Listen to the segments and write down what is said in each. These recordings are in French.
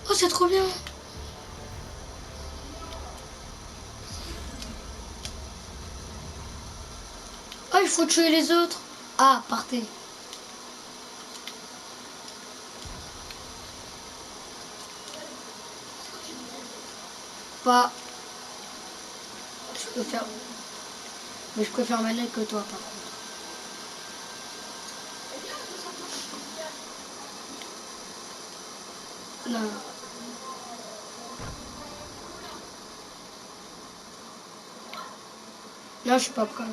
Oh, c'est trop bien. Oh, il faut tuer les autres. Ah, partez. Pas. Je peux faire. Mais je préfère Manel que toi, par contre. Non. Non, je suis pas prêt.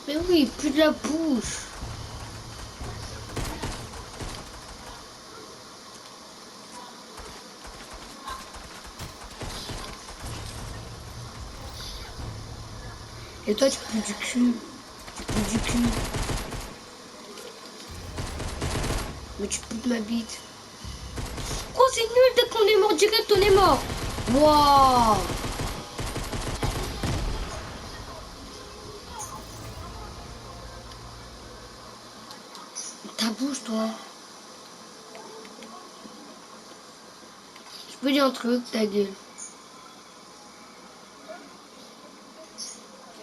Mais oui, plus de la bouche. Et toi, tu pues du cul. Tu pues du cul. Mais tu pues de ma bite. Oh, c'est nul, dès qu'on est mort direct, on est mort. Waouh. Ta bouche, toi. Je peux dire un truc, ta gueule.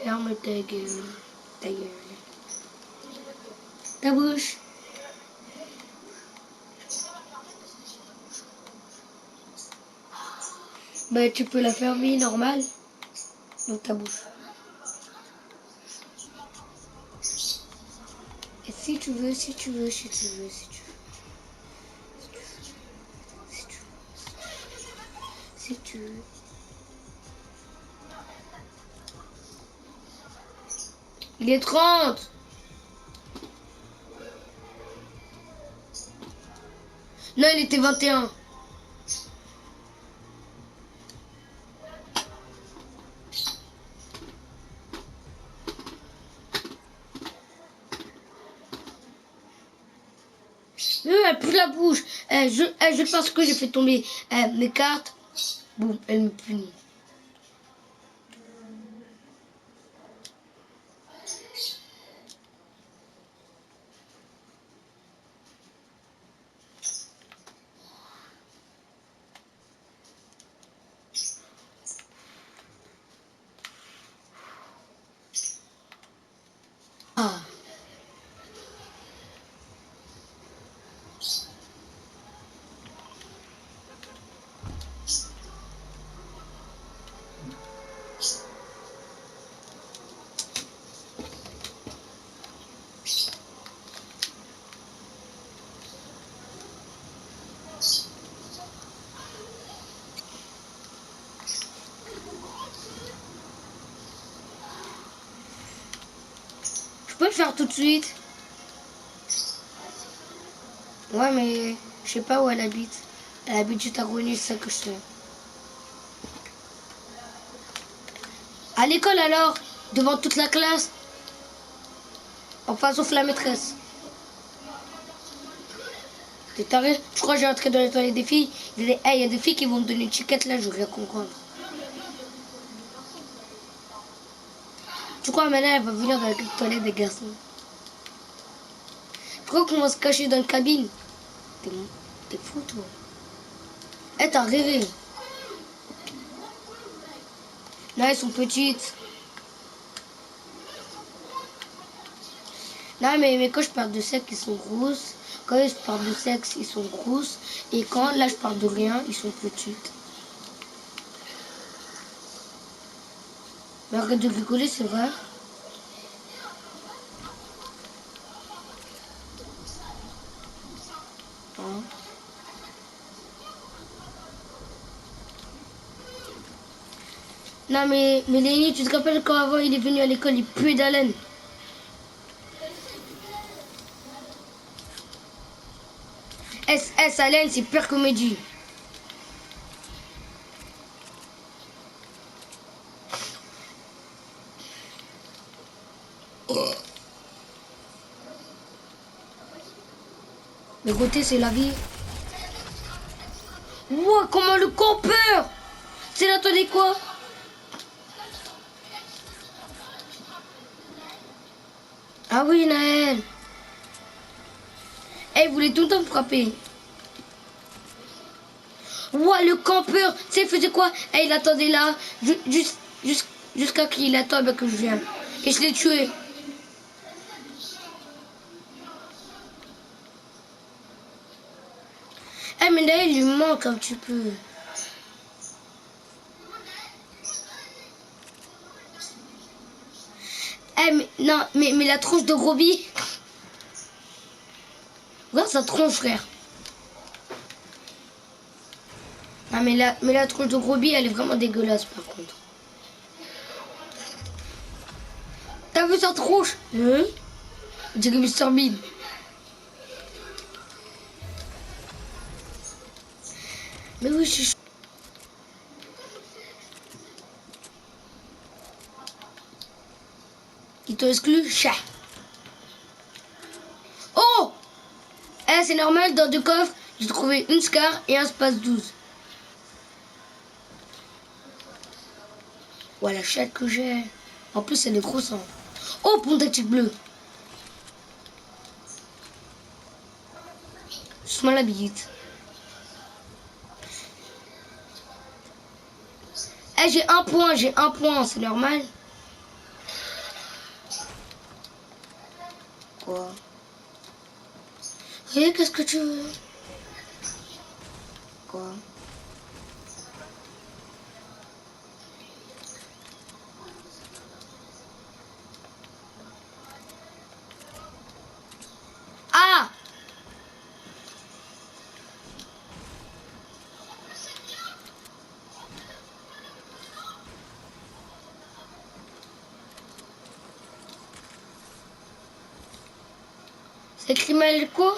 Ferme ta gueule. Ta gueule. Ta bouche. Bah, tu peux la fermer normal. Donc ta bouche. Et si tu veux, si tu veux, si tu veux, si tu veux. Si tu veux. Si tu veux. Il est 30. Non, il était 21. Elle pue la bouche. Je pense que j'ai fait tomber mes cartes. Boum, elle me punit. Ah. Je peux le faire tout de suite. Ouais, mais je sais pas où elle habite. Elle habite juste à Grenoble, c'est ça que je sais. À l'école alors, devant toute la classe. Enfin, sauf la maîtresse. T'es taré? Je crois que j'ai entré dans les toilettes des filles. Il disait, hey, il y a des filles qui vont me donner une chiquette là, je vais rien comprendre. Tu crois maintenant elle va venir dans les toilettes des garçons? Je crois qu'on va se cacher dans une cabine. T'es fou toi. Eh, t'as rêvé. Là, elles sont petites. Non, mais quand je parle de sexe, ils sont grosses. Quand je parle de sexe, ils sont grosses. Et quand là, je parle de rien, ils sont petites. Mais arrête de rigoler, c'est vrai. Hein? Non, mais Léonie, tu te rappelles quand avant il est venu à l'école, il puait d'haleine. S haleine, c'est pire comédie. Le côté, c'est la vie. Ouah, comment le campeur! C'est là, attendez quoi? Ah oui, Naël. Eh, il voulait tout le temps me frapper. Ouah, le campeur, tu sais, il faisait quoi? Eh, il attendait là, jusqu'à qu'il attende que je vienne. Et je l'ai tué. Eh, mais Naël, il lui manque un petit peu. Eh, mais non, mais la tronche de Groby. Regarde sa tronche, frère. Ah, mais la tronche de Groby, elle est vraiment dégueulasse, par contre. T'as vu sa tronche? Hein? On dirait Mr. Bean. Mais oui, je suis... Il t'a exclu? Chat. Oh! Eh, c'est normal, dans deux coffres, j'ai trouvé une Scar et un Space 12. Ouais, la chatte que j'ai. En plus, elle est grosse. Hein. Oh, Pontatique bleu. Doucement la bite. Eh, j'ai un point, c'est normal. Quoi? Eh, qu'est-ce que tu veux? Quoi? Ah! C'est écrit mal quoi?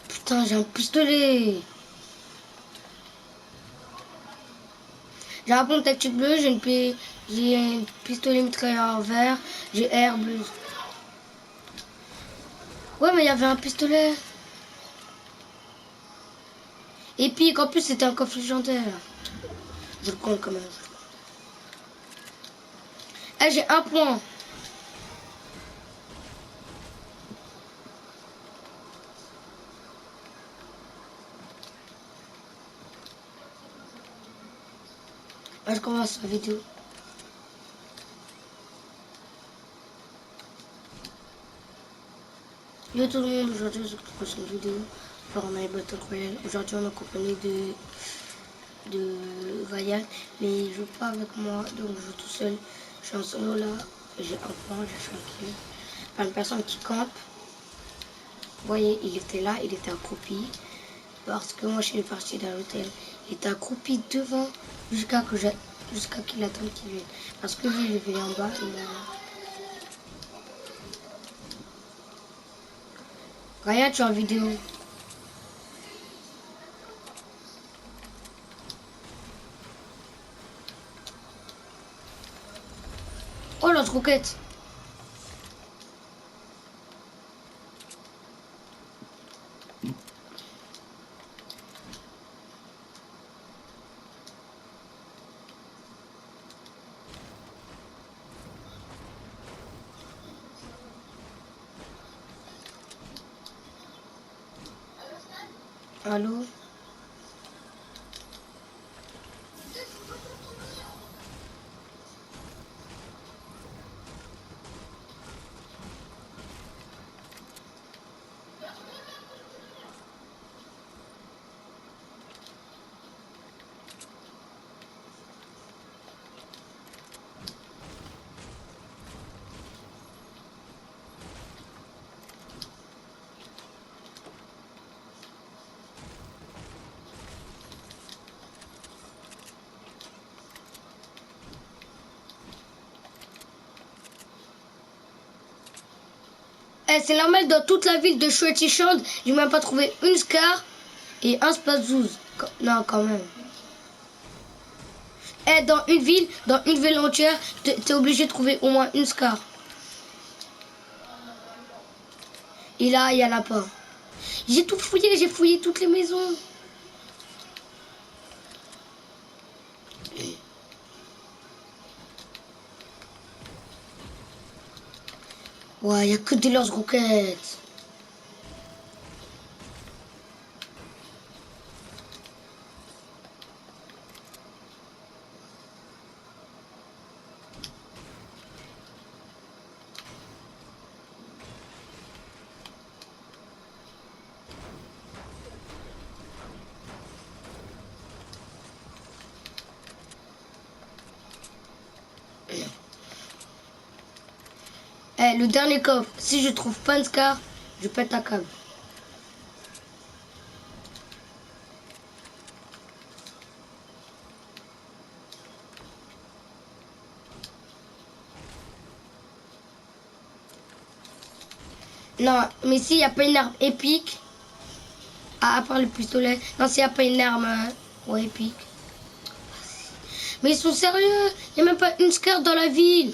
Putain, j'ai un pistolet. J'ai un pont tactique bleu, j'ai un pistolet mitrailleur vert, j'ai air bleu. Ouais, mais il y avait un pistolet. Et puis, en plus, c'était un coffre légendaire. Je le compte quand même. Eh, j'ai un point. Ah, je commence la vidéo. Yo tout le monde, aujourd'hui je vous propose une vidéo pour un Battle Royale. Aujourd'hui on est en compagnie de Vayal, mais il joue pas avec moi, donc je joue tout seul. Je suis en solo là, j'ai un point, j'ai fait un kill. Par une personne qui campe. Vous voyez, il était là, il était accroupi. Parce que moi je suis parti dans l'hôtel. Il était accroupi devant jusqu'à qu'il attende qu'il vienne. Parce que lui il est venu en bas, Regarde, tu es en vidéo. Oh, la roquette. Allô? Eh, c'est normal, dans toute la ville de Chouetti-Chande, j'ai même pas trouvé une Scar et un Spazouz. Non, quand même. Eh, dans une ville entière, t'es obligé de trouver au moins une Scar. Et là, il n'y en a pas. J'ai tout fouillé, j'ai fouillé toutes les maisons. Ouais, il n'y a que des lance-roquettes. Eh, le dernier coffre, si je trouve pas de scar, je pète ta câble. Non, mais s'il n'y a pas une arme épique, à part le pistolet, non, s'il n'y a pas une arme ouais, épique. Mais ils sont sérieux, il n'y a même pas une scar dans la ville.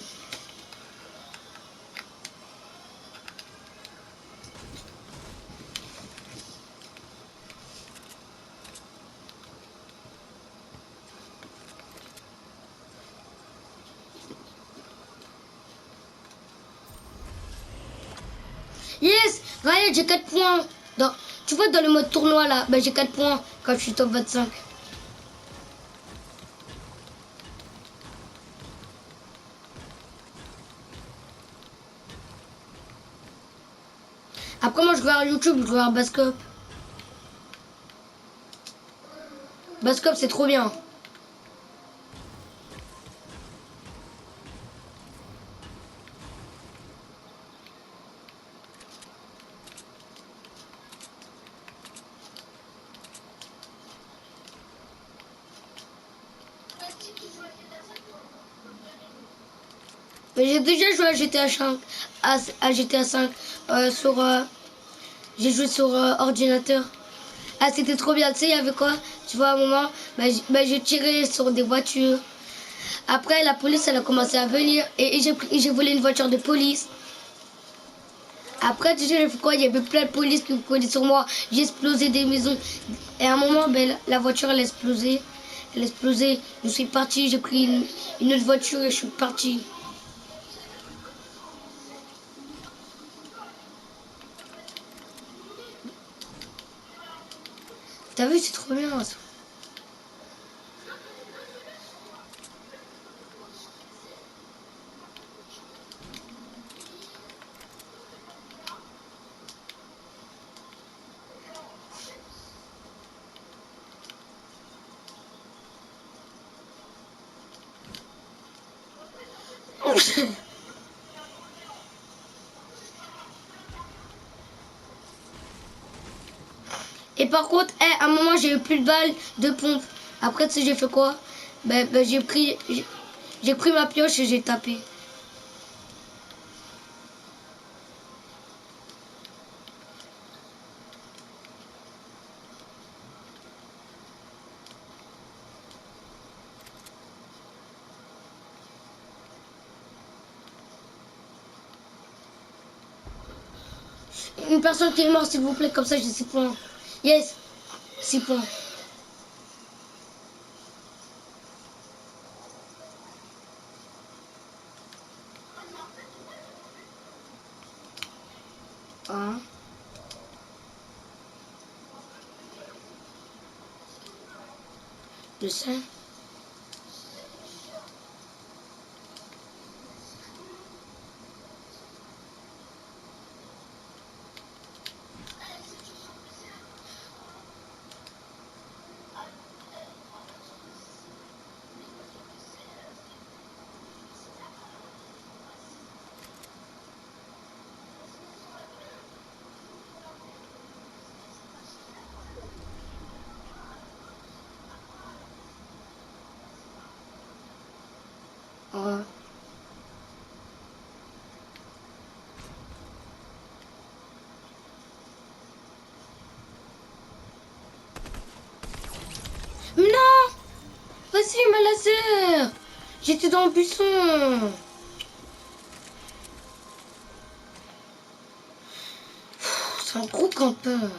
Yes, Ryan, j'ai 4 points. Tu vois, dans le mode tournoi, là, ben, j'ai 4 points quand je suis top 25. Après, moi, je regarde YouTube, je regarde Bascop. Bascop, c'est trop bien. Mais j'ai déjà joué à GTA 5, à GTA 5 sur... j'ai joué sur ordinateur. Ah, c'était trop bien. Tu sais, il y avait quoi? Tu vois, à un moment, j'ai tiré sur des voitures. Après, la police, elle a commencé à venir et j'ai volé une voiture de police. Après, tu sais, j'ai fait quoi? Il y avait plein de police qui me collaient sur moi. J'ai explosé des maisons. Et à un moment, ben, la voiture, elle a explosé. Elle a explosé. Je suis parti, j'ai pris une autre voiture et je suis parti. T'as vu, c'est trop bien ça. Et par contre, à un moment, j'ai eu plus de balles de pompe. Après, tu sais, j'ai fait quoi? J'ai pris ma pioche et j'ai tapé. Une personne qui est morte, s'il vous plaît, comme ça, j'ai 6 points. Yes, 6 points. Un, deux, cinq. Un. Non! Vas-y, ma laser! J'étais dans le buisson. C'est un gros campeur.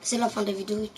C'est la fin de la vidéo.